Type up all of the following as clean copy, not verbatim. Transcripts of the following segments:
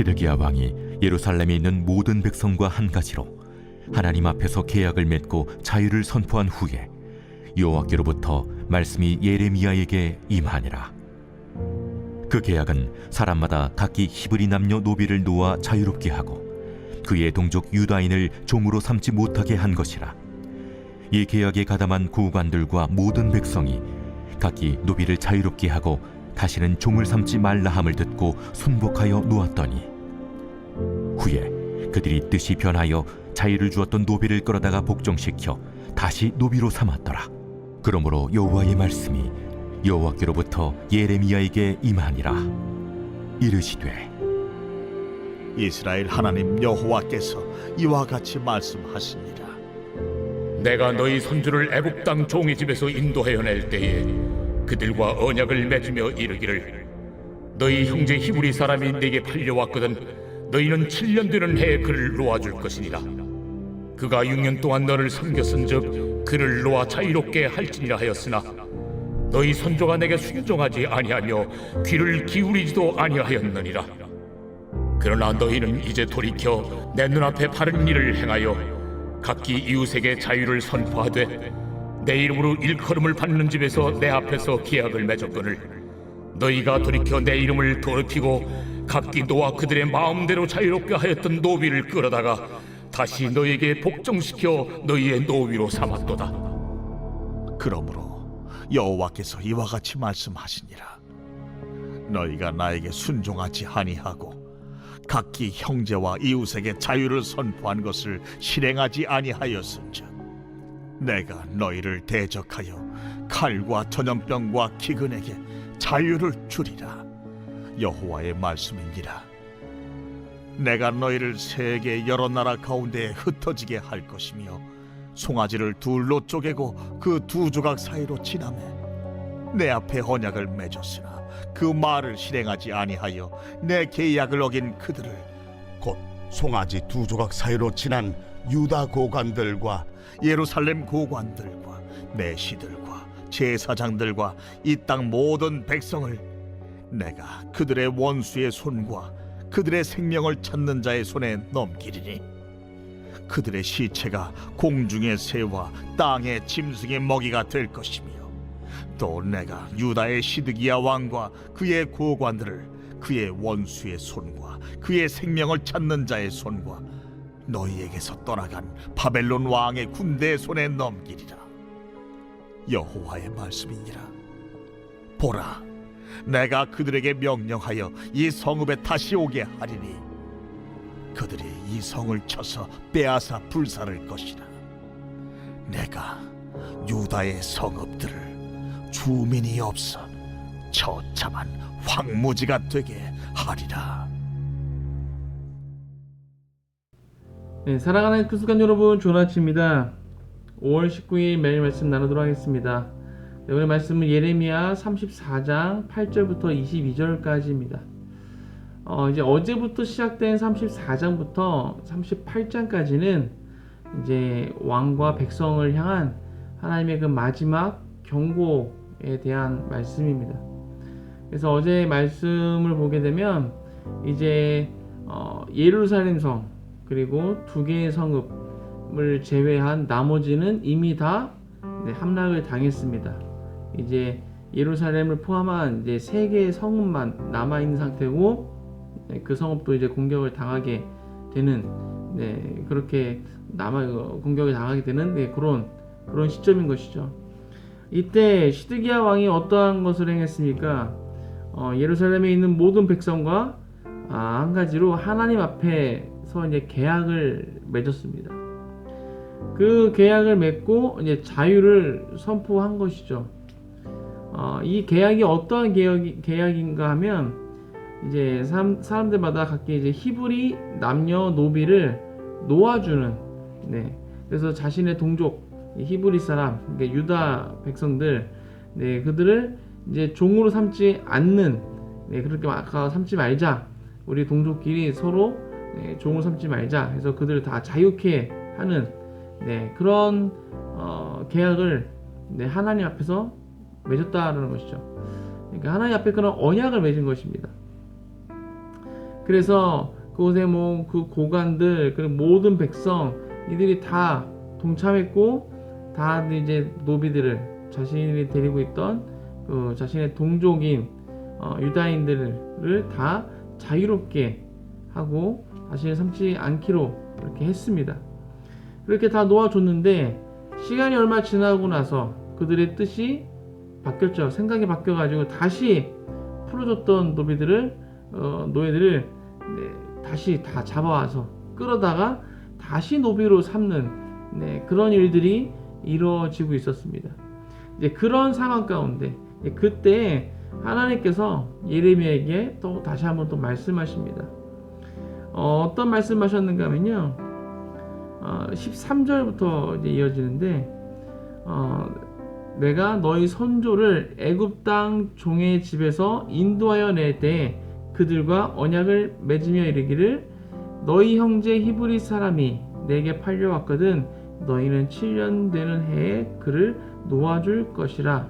시드기야 왕이 예루살렘에 있는 모든 백성과 한 가지로 하나님 앞에서 계약을 맺고 자유를 선포한 후에 여호와께로부터 말씀이 예레미야에게 임하니라. 그 계약은 사람마다 각기 히브리 남녀 노비를 놓아 자유롭게 하고 그의 동족 유다인을 종으로 삼지 못하게 한 것이라. 이 계약에 가담한 구관들과 모든 백성이 각기 노비를 자유롭게 하고 다시는 종을 삼지 말라 함을 듣고 순복하여 놓았더니 후에 그들이 뜻이 변하여 자유를 주었던 노비를 끌어다가 복종시켜 다시 노비로 삼았더라. 그러므로 여호와의 말씀이 여호와께로부터 예레미야에게 임하니라. 이르시되 이스라엘 하나님 여호와께서 이와 같이 말씀하시니라. 내가 너희 손주를 애굽 땅 종의 집에서 인도하여 낼 때에 그들과 언약을 맺으며 이르기를 너희 형제 히브리 사람이 네게 팔려왔거든 너희는 7년 되는 해에 그를 놓아줄 것이니라. 그가 6년 동안 너를 섬겼은즉 그를 놓아 자유롭게 할지니라 하였으나 너희 선조가 내게 순종하지 아니하며 귀를 기울이지도 아니하였느니라. 그러나 너희는 이제 돌이켜 내 눈앞에 바른 일을 행하여 각기 이웃에게 자유를 선포하되 내 이름으로 일컬음을 받는 집에서 내 앞에서 계약을 맺었거늘 너희가 돌이켜 내 이름을 더럽히고 각기 너와 그들의 마음대로 자유롭게 하였던 노비를 끌어다가 다시 너희에게 복종시켜 너희의 노비로 삼았도다. 그러므로 여호와께서 이와 같이 말씀하시니라. 너희가 나에게 순종하지 아니하고 각기 형제와 이웃에게 자유를 선포한 것을 실행하지 아니하였은즉 내가 너희를 대적하여 칼과 전염병과 기근에게 자유를 주리라. 여호와의 말씀이니라. 내가 너희를 세계 여러 나라 가운데에 흩어지게 할 것이며 송아지를 둘로 쪼개고 그 두 조각 사이로 지나매 내 앞에 언약을 맺었으나 그 말을 실행하지 아니하여 내 계약을 어긴 그들을 곧 송아지 두 조각 사이로 지난 유다 고관들과 예루살렘 고관들과 내시들과 제사장들과 이 땅 모든 백성을 내가 그들의 원수의 손과 그들의 생명을 찾는 자의 손에 넘기리니 그들의 시체가 공중의 새와 땅의 짐승의 먹이가 될 것이며 또 내가 유다의 시드기야 왕과 그의 고관들을 그의 원수의 손과 그의 생명을 찾는 자의 손과 너희에게서 떠나간 바벨론 왕의 군대의 손에 넘기리라. 여호와의 말씀이니라. 보라, 내가 그들에게 명령하여 이 성읍에 다시 오게 하리니 그들이 이 성을 쳐서 빼앗아 불살을 것이라. 내가 유다의 성읍들을 주민이 없어 처참한 황무지가 되게 하리라. 네, 사랑하는 크수간 여러분, 좋은 아침입니다. 5월 19일 매일 말씀 나누도록 하겠습니다. 네, 오늘 말씀은 예레미야 34장 8절부터 22절까지입니다. 이제 어제부터 시작된 34장부터 38장까지는 이제 왕과 백성을 향한 하나님의 그 마지막 경고에 대한 말씀입니다. 그래서 어제 말씀을 보게 되면 이제 예루살렘 성 그리고 두 개의 성읍을 제외한 나머지는 이미 다 함락을 당했습니다. 이제 예루살렘을 포함한 이제 세 개의 성읍만 남아 있는 상태고 그 성읍도 이제 공격을 당하게 되는 그렇게 공격을 당하게 되는 그런 시점인 것이죠. 이때 시드기야 왕이 어떠한 것을 행했습니까? 예루살렘에 있는 모든 백성과 한 가지로 하나님 앞에서 이제 계약을 맺었습니다. 그 계약을 맺고 이제 자유를 선포한 것이죠. 이 계약이 어떠한 계약인가 하면 이제 사람들마다 각기 이제 히브리 남녀 노비를 놓아주는, 그래서 자신의 동족 히브리 사람, 그러니까 유다 백성들, 그들을 이제 종으로 삼지 않는, 그렇게 아까 삼지 말자, 우리 동족끼리 서로 종으로 삼지 말자 해서 그들을 다 자유케 하는 그런 계약을 하나님 앞에서 맺었다라는 것이죠. 그러니까 하나님 앞에 그런 언약을 맺은 것입니다. 그래서 그곳에 그 고관들 그리고 모든 백성 이들이 다 동참했고 다 이제 노비들을 자신이 데리고 있던 자신의 동족인 유다인들을 다 자유롭게 하고 자신을 삼지 않기로 그렇게 했습니다. 그렇게 다 놓아줬는데 시간이 얼마 지나고 나서 그들의 뜻이 바뀌었죠. 생각이 바뀌어가지고 다시 풀어줬던 노예들을 다시 다 잡아와서 끌어다가 다시 노비로 삼는 그런 일들이 이루어지고 있었습니다. 이제 그런 상황 가운데 그때 하나님께서 예레미야에게 또 다시 한번 또 말씀하십니다. 어떤 말씀하셨는가 하면요, 13절부터 이제 이어지는데 내가 너희 선조를 애굽 땅 종의 집에서 인도하여 낼 때에 그들과 언약을 맺으며 이르기를 너희 형제 히브리 사람이 내게 팔려왔거든 너희는 7년 되는 해에 그를 놓아줄 것이라.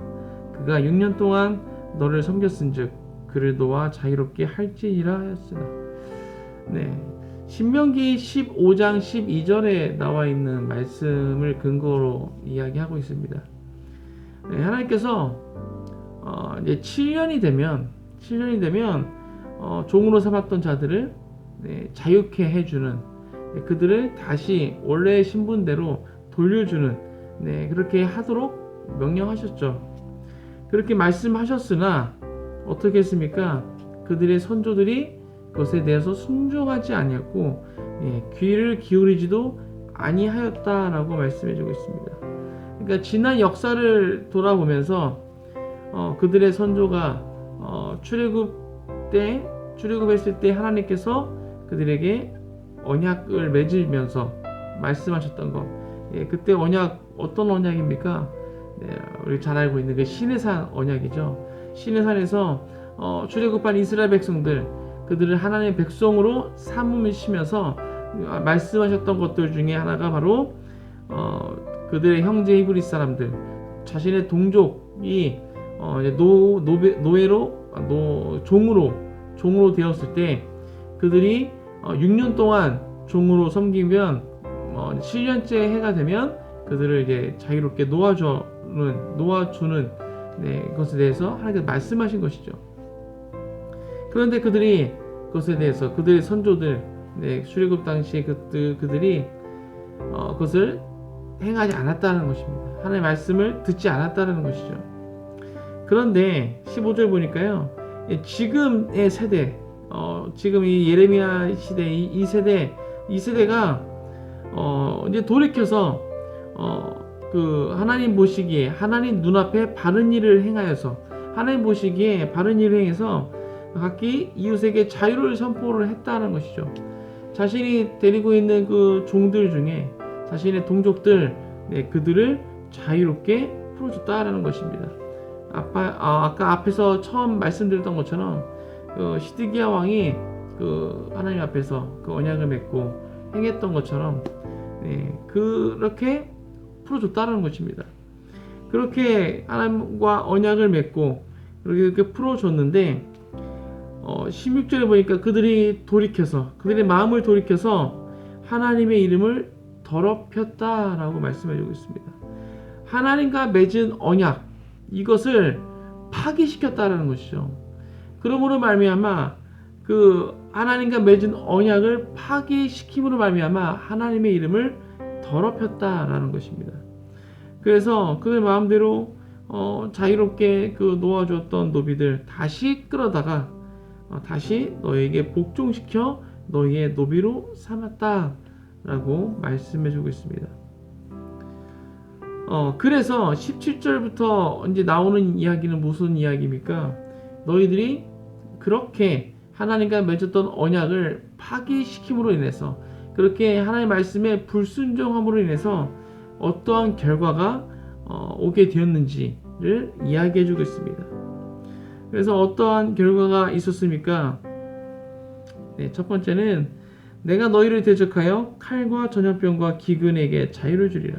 그가 6년 동안 너를 섬겼은즉 그를 놓아 자유롭게 할지니라 하였으나. 신명기 15장 12절에 나와 있는 말씀을 근거로 이야기하고 있습니다. 하나님께서 이제 7년이 되면 종으로 삼았던 자들을 자유케 해주는, 그들을 다시 원래의 신분대로 돌려주는, 그렇게 하도록 명령하셨죠. 그렇게 말씀하셨으나 어떻게 했습니까? 그들의 선조들이 그것에 대해서 순종하지 아니었고 귀를 기울이지도 아니하였다라고 말씀해주고 있습니다. 그러니까 지난 역사를 돌아보면서 그들의 선조가 출애굽했을 때 하나님께서 그들에게 언약을 맺으면서 말씀하셨던 것, 그때 언약 어떤 언약입니까? 우리 잘 알고 있는 그 시내산 언약이죠. 시내산에서 출애굽한 이스라엘 백성들, 그들을 하나님의 백성으로 삼으시면서 말씀하셨던 것들 중에 하나가 바로 그들의 형제 히브리 사람들, 자신의 동족이 종으로 되었을 때 그들이 6년 동안 종으로 섬기면 7년째 해가 되면 그들을 이제 자유롭게 놓아주는 것에 대해서 하나님께서 말씀하신 것이죠. 그런데 그것에 대해서 그들의 선조들, 출애굽 당시에 그들이 그것을 행하지 않았다는 것입니다. 하나님의 말씀을 듣지 않았다는 것이죠. 그런데 15절 보니까요, 지금의 세대, 지금 이 예레미야 시대 이 세대가 이제 돌이켜서 그 하나님 보시기에 하나님 눈앞에 바른 일을 행하여서 하나님 보시기에 바른 일을 행해서 각기 이웃에게 자유를 선포를 했다는 것이죠. 자신이 데리고 있는 그 종들 중에 자신의 동족들, 그들을 자유롭게 풀어줬다라는 것입니다. 아까 앞에서 처음 말씀드렸던 것처럼 시드기야 왕이 하나님 앞에서 그 언약을 맺고 행했던 것처럼 그렇게 풀어줬다는 것입니다. 그렇게 하나님과 언약을 맺고 그렇게 풀어줬는데 16절에 보니까 그들의 마음을 돌이켜서 하나님의 이름을 더럽혔다라고 말씀해주고 있습니다. 하나님과 맺은 언약, 이것을 파기시켰다라는 것이죠. 그러므로 말미암아 하나님과 맺은 언약을 파기시킴으로 말미암아 하나님의 이름을 더럽혔다라는 것입니다. 그래서 그들 마음대로 자유롭게 놓아주었던 노비들 다시 끌어다가 다시 너에게 복종시켜 너희의 노비로 삼았다라고 말씀해주고 있습니다. 그래서 17절부터 이제 나오는 이야기는 무슨 이야기입니까? 너희들이 그렇게 하나님과 맺었던 언약을 파기시킴으로 인해서, 그렇게 하나님의 말씀에 불순종함으로 인해서 어떠한 결과가 오게 되었는지를 이야기해 주고 있습니다. 그래서 어떠한 결과가 있었습니까? 첫 번째는 내가 너희를 대적하여 칼과 전염병과 기근에게 자유를 주리라.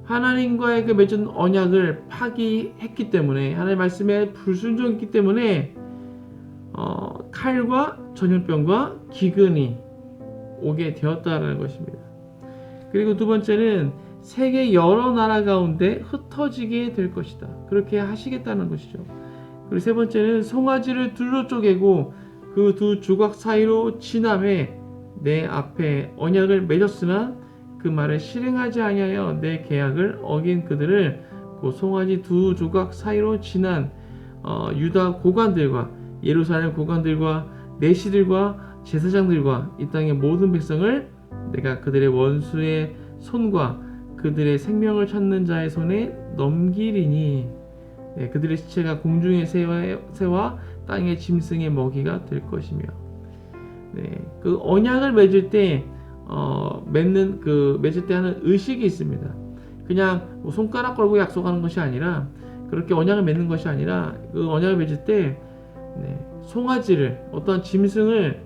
하나님과의 그 맺은 언약을 파기했기 때문에, 하나님의 말씀에 불순종했기 때문에 칼과 전염병과 기근이 오게 되었다는 것입니다. 그리고 두 번째는 세계 여러 나라 가운데 흩어지게 될 것이다. 그렇게 하시겠다는 것이죠. 그리고 세 번째는 송아지를 둘로 쪼개고 그 두 조각 사이로 지남에 내 앞에 언약을 맺었으나 그 말을 실행하지 아니하여 내 계약을 어긴 그들을 그 송아지 두 조각 사이로 지난 유다 고관들과 예루살렘 고관들과 내시들과 제사장들과 이 땅의 모든 백성을 내가 그들의 원수의 손과 그들의 생명을 찾는 자의 손에 넘기리니 그들의 시체가 공중의 새와 땅의 짐승의 먹이가 될 것이며 그 언약을 맺을 때 맺을 때 하는 의식이 있습니다. 그냥 뭐 손가락 걸고 약속하는 것이 아니라 그렇게 언약을 맺는 것이 아니라 그 언약을 맺을 때 송아지를 어떤 짐승을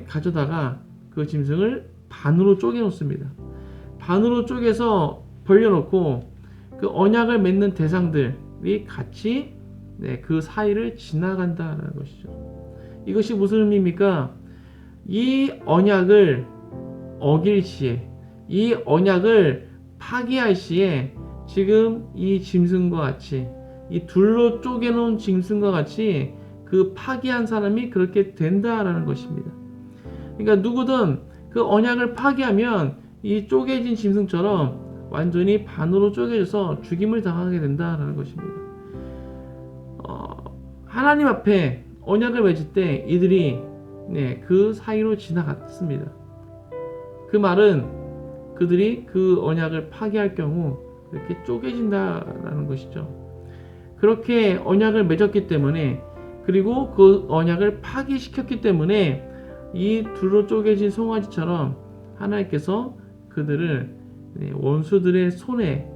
가져다가 그 짐승을 반으로 쪼개 놓습니다. 반으로 쪼개서 벌려놓고 그 언약을 맺는 대상들이 같이 그 사이를 지나간다는 것이죠. 이것이 무슨 의미입니까? 이 언약을 어길 시에, 이 언약을 파기할 시에 지금 이 짐승과 같이, 이 둘로 쪼개놓은 짐승과 같이 그 파기한 사람이 그렇게 된다라는 것입니다. 그러니까 누구든 그 언약을 파기하면 이 쪼개진 짐승처럼 완전히 반으로 쪼개져서 죽임을 당하게 된다라는 것입니다. 하나님 앞에 언약을 맺을 때 이들이 그 사이로 지나갔습니다. 그 말은 그들이 그 언약을 파기할 경우 이렇게 쪼개진다라는 것이죠. 그렇게 언약을 맺었기 때문에 그리고 그 언약을 파기시켰기 때문에 이 둘로 쪼개진 송아지처럼 하나님께서 그들을 원수들의 손에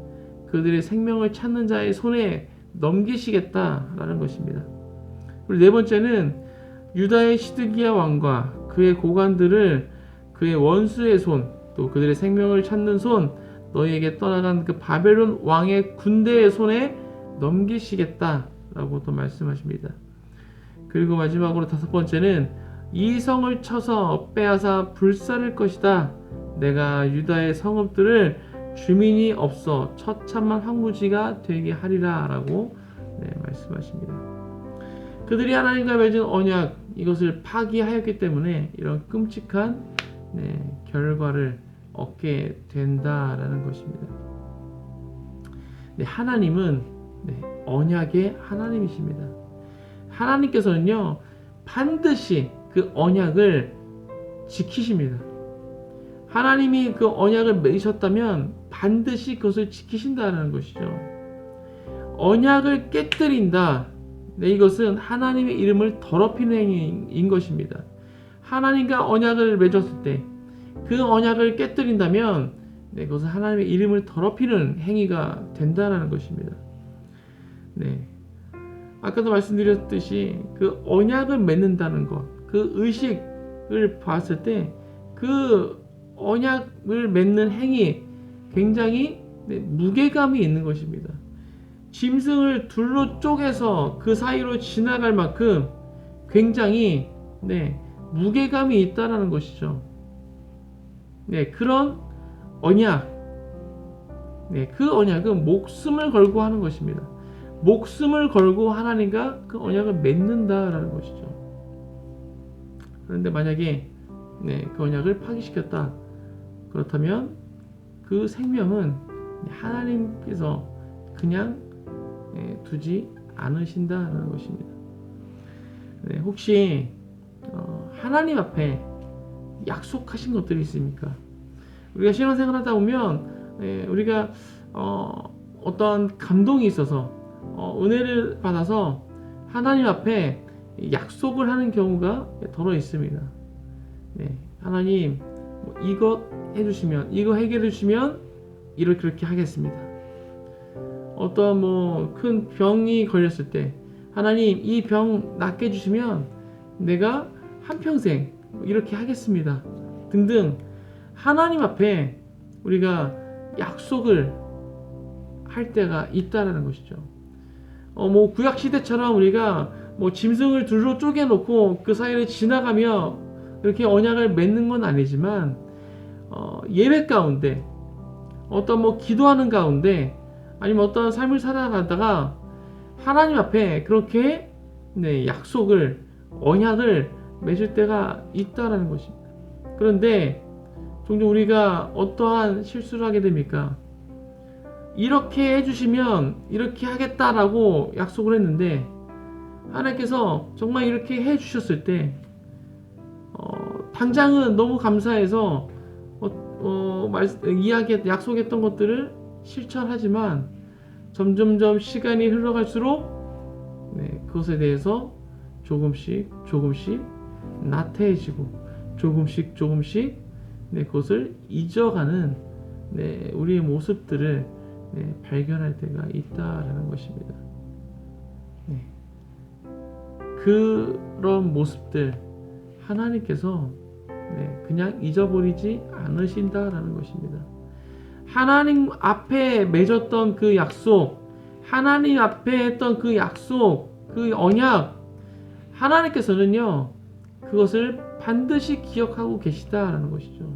그들의 생명을 찾는 자의 손에 넘기시겠다라는 것입니다. 그리고 네 번째는 유다의 시드기야 왕과 그의 고관들을 그의 원수의 손 또 그들의 생명을 찾는 손 너희에게 떠나간 그 바벨론 왕의 군대의 손에 넘기시겠다라고 또 말씀하십니다. 그리고 마지막으로 다섯 번째는 이 성을 쳐서 빼앗아 불살을 것이다. 내가 유다의 성읍들을 주민이 없어 처참한 황무지가 되게 하리라 라고 말씀하십니다. 그들이 하나님과 맺은 언약 이것을 파기하였기 때문에 이런 끔찍한 결과를 얻게 된다라는 것입니다. 하나님은 언약의 하나님이십니다. 하나님께서는요 반드시 그 언약을 지키십니다. 하나님이 그 언약을 맺으셨다면 반드시 그것을 지키신다는 것이죠. 언약을 깨뜨린다. 이것은 하나님의 이름을 더럽히는 행위인 것입니다. 하나님과 언약을 맺었을 때 그 언약을 깨뜨린다면 그것은 하나님의 이름을 더럽히는 행위가 된다는 것입니다. 아까도 말씀드렸듯이 그 언약을 맺는다는 것, 그 의식을 봤을 때 그 언약을 맺는 행위 굉장히 무게감이 있는 것입니다. 짐승을 둘로 쪼개서 그 사이로 지나갈 만큼 굉장히 무게감이 있다는 것이죠. 그런 언약, 그 언약은 목숨을 걸고 하는 것입니다. 목숨을 걸고 하나님과 그 언약을 맺는다라는 것이죠. 그런데 만약에 그 언약을 파기시켰다. 그렇다면 그 생명은 하나님께서 그냥 두지 않으신다는 것입니다. 혹시 하나님 앞에 약속하신 것들이 있습니까? 우리가 신앙생활 하다 보면 우리가 어떤 감동이 있어서 은혜를 받아서 하나님 앞에 약속을 하는 경우가 더러 있습니다. 하나님 이것 해주시면 이거 해결해 주시면 그렇게 하겠습니다. 어떤 큰 병이 걸렸을 때 하나님 이 병 낫게 해주시면 내가 한평생 이렇게 하겠습니다. 등등 하나님 앞에 우리가 약속을 할 때가 있다라는 것이죠. 구약 시대처럼 우리가 뭐 짐승을 둘로 쪼개놓고 그 사이를 지나가며 이렇게 언약을 맺는 건 아니지만 예배 가운데 어떤 뭐 기도하는 가운데 아니면 어떤 삶을 살아가다가 하나님 앞에 그렇게 약속을 언약을 맺을 때가 있다라는 것입니다. 그런데 종종 우리가 어떠한 실수를 하게 됩니까? 이렇게 해주시면 이렇게 하겠다라고 약속을 했는데 하나님께서 정말 이렇게 해주셨을 때 당장은 너무 감사해서 약속했던 것들을 실천하지만 점점점 시간이 흘러갈수록 그것에 대해서 조금씩 나태해지고 조금씩 그것을 잊어가는 우리의 모습들을 발견할 때가 있다라는 것입니다. 그런 모습들 하나님께서 그냥 잊어버리지 않으신다라는 것입니다. 하나님 앞에 맺었던 그 약속, 하나님 앞에 했던 그 약속, 그 언약, 하나님께서는요 그것을 반드시 기억하고 계시다라는 것이죠.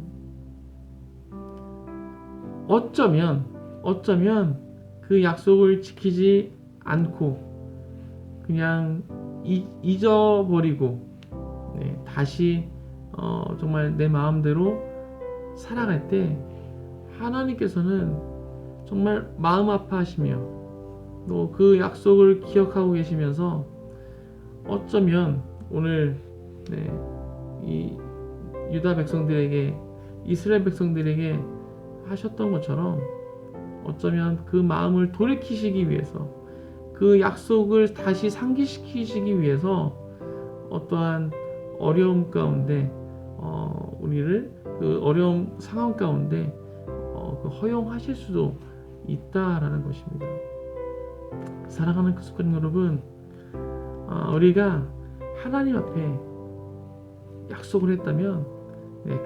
어쩌면 그 약속을 지키지 않고 그냥 잊어버리고 다시 정말 내 마음대로 살아갈 때 하나님께서는 정말 마음 아파하시며 또 그 약속을 기억하고 계시면서 어쩌면 오늘 이 유다 백성들에게 이스라엘 백성들에게 하셨던 것처럼 어쩌면 그 마음을 돌이키시기 위해서 그 약속을 다시 상기시키시기 위해서 어떠한 어려움 가운데 우리를 그 어려운 상황 가운데 허용하실 수도 있다라는 것입니다. 사랑하는 그리스도인 여러분, 우리가 하나님 앞에 약속을 했다면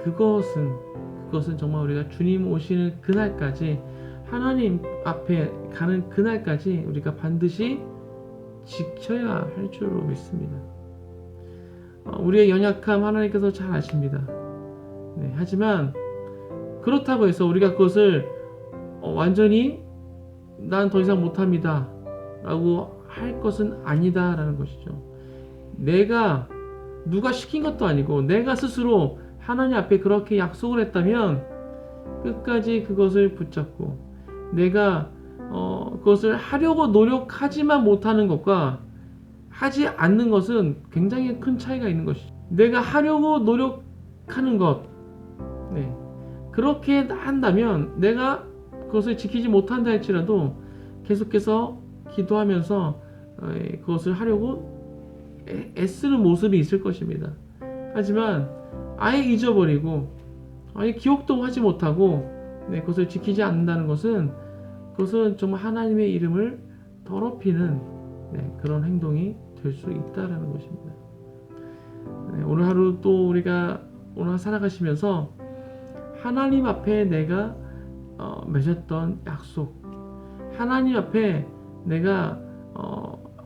그것은 정말 우리가 주님 오시는 그날까지 하나님 앞에 가는 그날까지 우리가 반드시 지켜야 할 줄로 믿습니다. 우리의 연약함 하나님께서 잘 아십니다. 하지만 그렇다고 해서 우리가 그것을 완전히 난 더 이상 못합니다 라고 할 것은 아니다 라는 것이죠. 내가 누가 시킨 것도 아니고 내가 스스로 하나님 앞에 그렇게 약속을 했다면 끝까지 그것을 붙잡고 내가 그것을 하려고 노력하지만 못하는 것과 하지 않는 것은 굉장히 큰 차이가 있는 것이죠. 내가 하려고 노력하는 것 그렇게 한다면 내가 그것을 지키지 못한다 할지라도 계속해서 기도하면서 그것을 하려고 애쓰는 모습이 있을 것입니다. 하지만 아예 잊어버리고 아예 기억도 하지 못하고 그것을 지키지 않는다는 것은 그것은 정말 하나님의 이름을 더럽히는 그런 행동이 될 수 있다라는 것입니다. 오늘 하루 또 우리가 오늘 살아가시면서 하나님 앞에 내가 맺었던 약속, 하나님 앞에 내가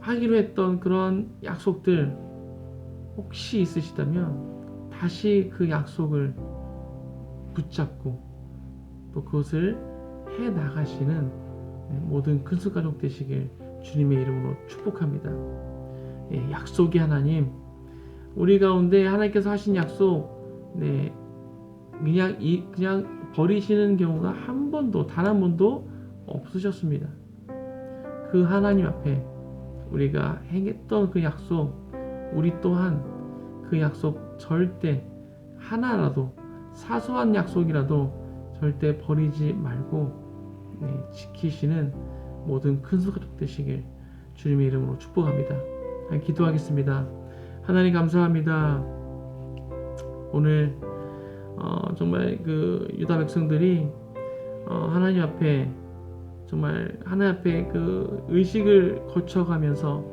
하기로 했던 그런 약속들 혹시 있으시다면 다시 그 약속을 붙잡고 또 그것을 해 나가시는 모든 큰수 가족 되시길 주님의 이름으로 축복합니다. 약속의 하나님, 우리 가운데 하나님께서 하신 약속 그냥 버리시는 경우가 단 한 번도 없으셨습니다. 그 하나님 앞에 우리가 행했던 그 약속, 우리 또한 그 약속 절대 하나라도 사소한 약속이라도 절대 버리지 말고 지키시는 모든 큰 가족 되시길 주님의 이름으로 축복합니다. 기도하겠습니다. 하나님 감사합니다. 오늘 정말 그 유다 백성들이 하나님 앞에 정말 하나님 앞에 그 의식을 거쳐가면서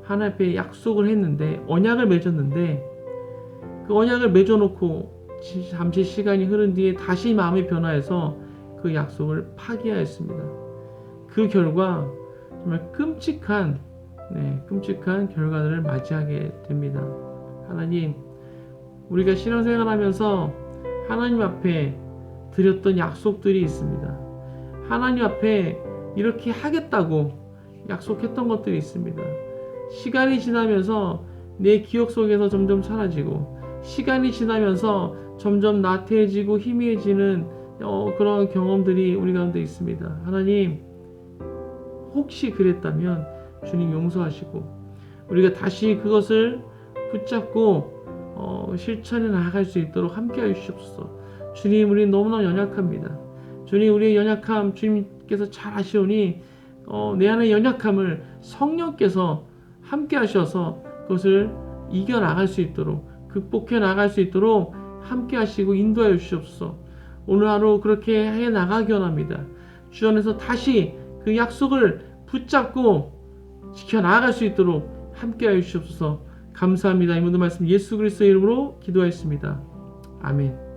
하나님 앞에 약속을 했는데 언약을 맺었는데 그 언약을 맺어놓고 잠시 시간이 흐른 뒤에 다시 마음이 변화해서 그 약속을 파기하였습니다. 그 결과 정말 끔찍한 끔찍한 결과를 맞이하게 됩니다. 하나님, 우리가 신앙생활하면서 하나님 앞에 드렸던 약속들이 있습니다. 하나님 앞에 이렇게 하겠다고 약속했던 것들이 있습니다. 시간이 지나면서 내 기억 속에서 점점 사라지고, 시간이 지나면서 점점 나태해지고 희미해지는 그런 경험들이 우리 가운데 있습니다. 하나님, 혹시 그랬다면 주님 용서하시고, 우리가 다시 그것을 붙잡고 실천해 나아갈 수 있도록 함께하여 주시옵소서. 주님, 우리 너무나 연약합니다. 주님, 우리의 연약함 주님께서 잘 아시오니 내 안의 연약함을 성령께서 함께 하셔서 그것을 이겨나갈 수 있도록, 극복해 나갈 수 있도록 함께 하시고 인도하여 주시옵소서. 오늘 하루 그렇게 해 나가기 원합니다. 주 안에서 다시 그 약속을 붙잡고 지켜나갈 수 있도록 함께하여 주시옵소서. 감사합니다. 이 모든 말씀 예수 그리스도의 이름으로 기도하였습니다. 아멘.